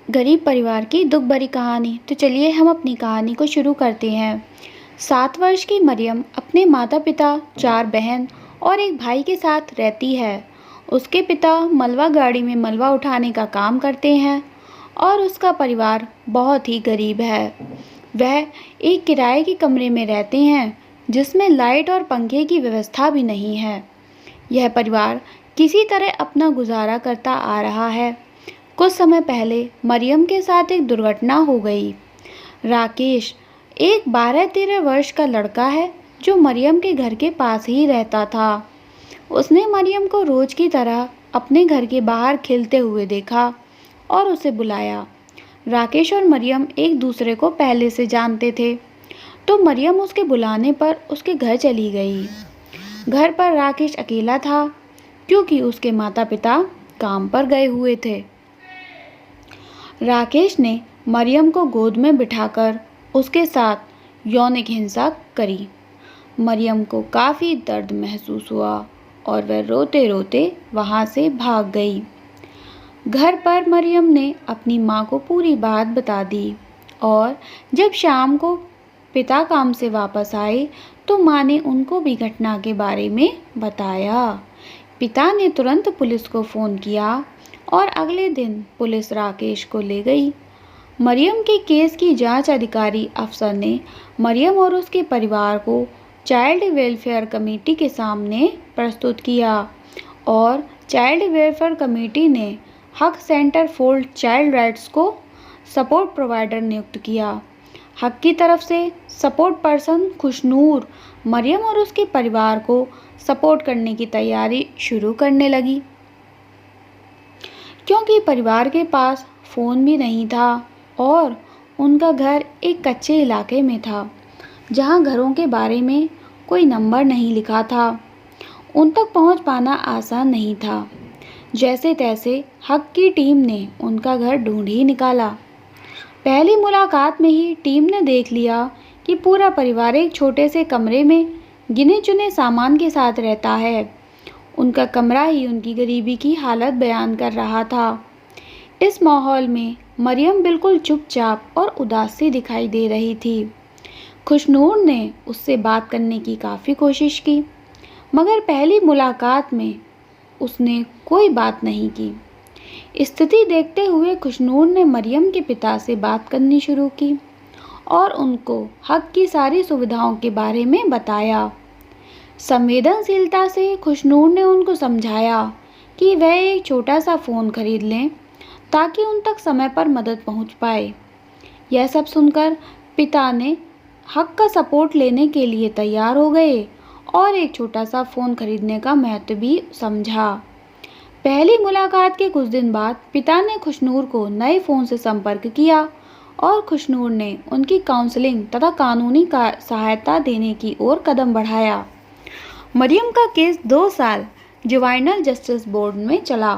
गरीब परिवार की दुख भरी कहानी। तो चलिए हम अपनी कहानी को शुरू करते हैं। 7 वर्ष की मरियम अपने माता पिता, 4 बहन और एक भाई के साथ रहती है। उसके पिता मलबा गाड़ी में मलबा उठाने का काम करते हैं और उसका परिवार बहुत ही गरीब है। वह एक किराए के कमरे में रहते हैं जिसमें लाइट और पंखे की व्यवस्था भी नहीं है। यह परिवार किसी तरह अपना गुजारा करता आ रहा है। कुछ समय पहले मरियम के साथ एक दुर्घटना हो गई। राकेश एक 12-13 वर्ष का लड़का है जो मरियम के घर के पास ही रहता था। उसने मरियम को रोज की तरह अपने घर के बाहर खेलते हुए देखा और उसे बुलाया। राकेश और मरियम एक दूसरे को पहले से जानते थे, तो मरियम उसके बुलाने पर उसके घर चली गई। घर पर राकेश अकेला था क्योंकि उसके माता पिता काम पर गए हुए थे। राकेश ने मरियम को गोद में बिठाकर उसके साथ यौनिक हिंसा करी। मरियम को काफ़ी दर्द महसूस हुआ और वह रोते रोते वहाँ से भाग गई। घर पर मरियम ने अपनी माँ को पूरी बात बता दी और जब शाम को पिता काम से वापस आए तो माँ ने उनको भी घटना के बारे में बताया। पिता ने तुरंत पुलिस को फ़ोन किया और अगले दिन पुलिस राकेश को ले गई। मरियम के केस की जांच अधिकारी अफसर ने मरियम और उसके परिवार को चाइल्ड वेलफेयर कमेटी के सामने प्रस्तुत किया और चाइल्ड वेलफेयर कमेटी ने हक सेंटर फॉर चाइल्ड राइट्स को सपोर्ट प्रोवाइडर नियुक्त किया। हक की तरफ से सपोर्ट पर्सन खुशनूर मरियम और उसके परिवार को सपोर्ट करने की तैयारी शुरू करने लगी। क्योंकि परिवार के पास फ़ोन भी नहीं था और उनका घर एक कच्चे इलाके में था जहां घरों के बारे में कोई नंबर नहीं लिखा था, उन तक पहुंच पाना आसान नहीं था। जैसे तैसे हक की टीम ने उनका घर ढूंढ ही निकाला। पहली मुलाकात में ही टीम ने देख लिया कि पूरा परिवार एक छोटे से कमरे में गिने चुने सामान के साथ रहता है। उनका कमरा ही उनकी गरीबी की हालत बयान कर रहा था। इस माहौल में मरियम बिल्कुल चुपचाप और उदास सी दिखाई दे रही थी। खुशनूर ने उससे बात करने की काफ़ी कोशिश की, मगर पहली मुलाकात में उसने कोई बात नहीं की। स्थिति देखते हुए खुशनूर ने मरियम के पिता से बात करनी शुरू की और उनको हक की सारी सुविधाओं के बारे में बताया। संवेदनशीलता से खुशनूर ने उनको समझाया कि वह एक छोटा सा फ़ोन खरीद लें ताकि उन तक समय पर मदद पहुंच पाए। यह सब सुनकर पिता ने हक का सपोर्ट लेने के लिए तैयार हो गए और एक छोटा सा फ़ोन खरीदने का महत्व भी समझा। पहली मुलाकात के कुछ दिन बाद पिता ने खुशनूर को नए फ़ोन से संपर्क किया और खुशनूर ने उनकी काउंसलिंग तथा कानूनी सहायता देने की ओर कदम बढ़ाया। मरियम का केस 2 साल जुवेनाइल जस्टिस बोर्ड में चला।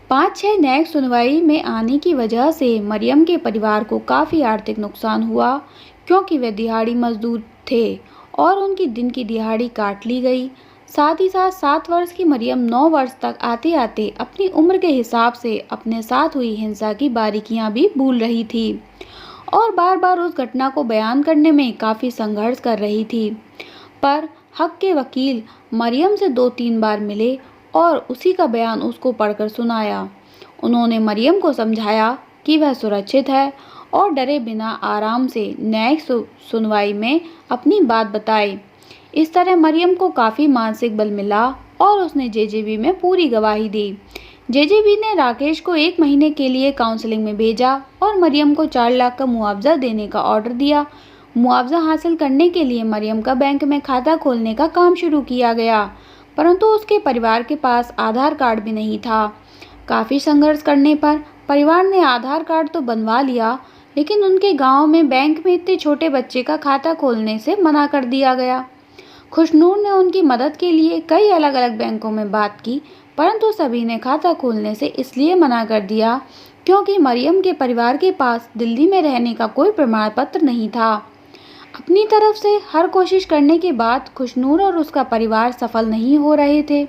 5-6 न्यायिक सुनवाई में आने की वजह से मरियम के परिवार को काफ़ी आर्थिक नुकसान हुआ क्योंकि वे दिहाड़ी मजदूर थे और उनकी दिन की दिहाड़ी काट ली गई। साथ ही साथ 7 वर्ष की मरियम 9 वर्ष तक आते आते अपनी उम्र के हिसाब से अपने साथ हुई हिंसा की बारीकियां भी भूल रही थी और बार बार उस घटना को बयान करने में काफ़ी संघर्ष कर रही थी। पर हक के वकील मरियम से 2-3 बार मिले और उसी का बयान उसको पढ़कर सुनाया। उन्होंने मरियम को समझाया कि वह सुरक्षित है और डरे बिना आराम से न्यायिक सुनवाई में अपनी बात बताए। इस तरह मरियम को काफ़ी मानसिक बल मिला और उसने जेजेबी में पूरी गवाही दी। जेजेबी ने राकेश को 1 महीने के लिए काउंसलिंग में भेजा और मरियम को 4 लाख का मुआवजा देने का ऑर्डर दिया। मुआवजा हासिल करने के लिए मरियम का बैंक में खाता खोलने का काम शुरू किया गया, परंतु उसके परिवार के पास आधार कार्ड भी नहीं था। काफ़ी संघर्ष करने पर परिवार ने आधार कार्ड तो बनवा लिया, लेकिन उनके गांव में बैंक में इतने छोटे बच्चे का खाता खोलने से मना कर दिया गया। खुशनूर ने उनकी मदद के लिए कई अलग अलग बैंकों में बात की, परंतु सभी ने खाता खोलने से इसलिए मना कर दिया क्योंकि मरियम के परिवार के पास दिल्ली में रहने का कोई प्रमाण पत्र नहीं था। अपनी तरफ से हर कोशिश करने के बाद खुशनूर और उसका परिवार सफल नहीं हो रहे थे,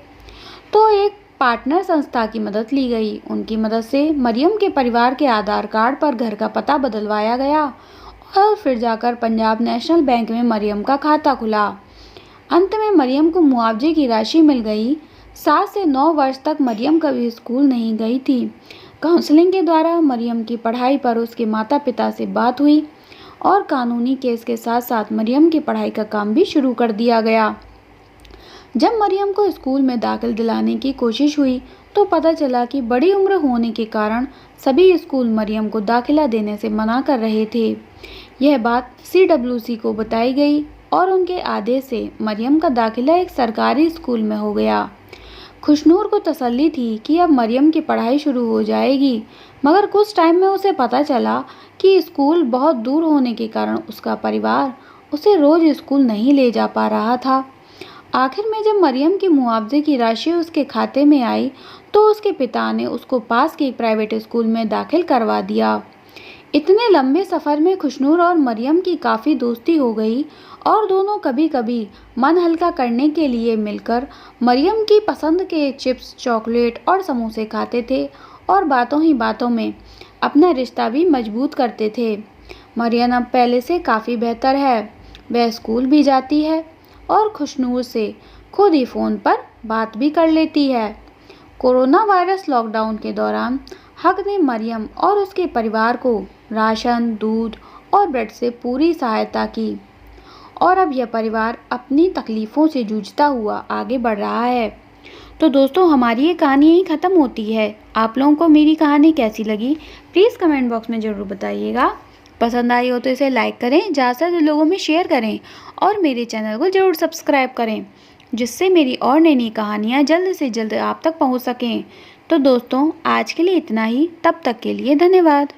तो एक पार्टनर संस्था की मदद ली गई। उनकी मदद से मरियम के परिवार के आधार कार्ड पर घर का पता बदलवाया गया और फिर जाकर पंजाब नेशनल बैंक में मरियम का खाता खुला। अंत में मरियम को मुआवजे की राशि मिल गई। 7 से 9 वर्ष तक मरियम कभी स्कूल नहीं गई थी। काउंसलिंग के द्वारा मरियम की पढ़ाई पर उसके माता पिता से बात हुई और कानूनी केस के साथ साथ मरियम की पढ़ाई का काम भी शुरू कर दिया गया। जब मरियम को स्कूल में दाखिल दिलाने की कोशिश हुई तो पता चला कि बड़ी उम्र होने के कारण सभी स्कूल मरियम को दाखिला देने से मना कर रहे थे। यह बात CWC को बताई गई और उनके आदेश से मरियम का दाखिला एक सरकारी स्कूल में हो गया। खुशनूर को तसल्ली थी कि अब मरियम की पढ़ाई शुरू हो जाएगी, मगर कुछ टाइम में उसे पता चला कि स्कूल बहुत दूर होने के कारण उसका परिवार उसे रोज़ स्कूल नहीं ले जा पा रहा था। आखिर में जब मरियम की मुआवजे की राशि उसके खाते में आई तो उसके पिता ने उसको पास के एक प्राइवेट स्कूल में दाखिल करवा दिया। इतने लंबे सफ़र में खुशनूर और मरियम की काफ़ी दोस्ती हो गई और दोनों कभी कभी मन हल्का करने के लिए मिलकर मरियम की पसंद के चिप्स, चॉकलेट और समोसे खाते थे और बातों ही बातों में अपना रिश्ता भी मजबूत करते थे। मरियम अब पहले से काफ़ी बेहतर है। वह स्कूल भी जाती है और खुशनूर से खुद ही फ़ोन पर बात भी कर लेती है। कोरोना वायरस लॉकडाउन के दौरान हक ने मरियम और उसके परिवार को राशन, दूध और ब्रेड से पूरी सहायता की और अब यह परिवार अपनी तकलीफ़ों से जूझता हुआ आगे बढ़ रहा है। तो दोस्तों, हमारी ये कहानी यहीं ख़त्म होती है। आप लोगों को मेरी कहानी कैसी लगी प्लीज़ कमेंट बॉक्स में ज़रूर बताइएगा। पसंद आई हो तो इसे लाइक करें, ज़्यादा से ज़्यादा लोगों में शेयर करें और मेरे चैनल को ज़रूर सब्सक्राइब करें, जिससे मेरी और नई नई कहानियाँ जल्द से जल्द आप तक पहुँच सकें। तो दोस्तों, आज के लिए इतना ही। तब तक के लिए धन्यवाद।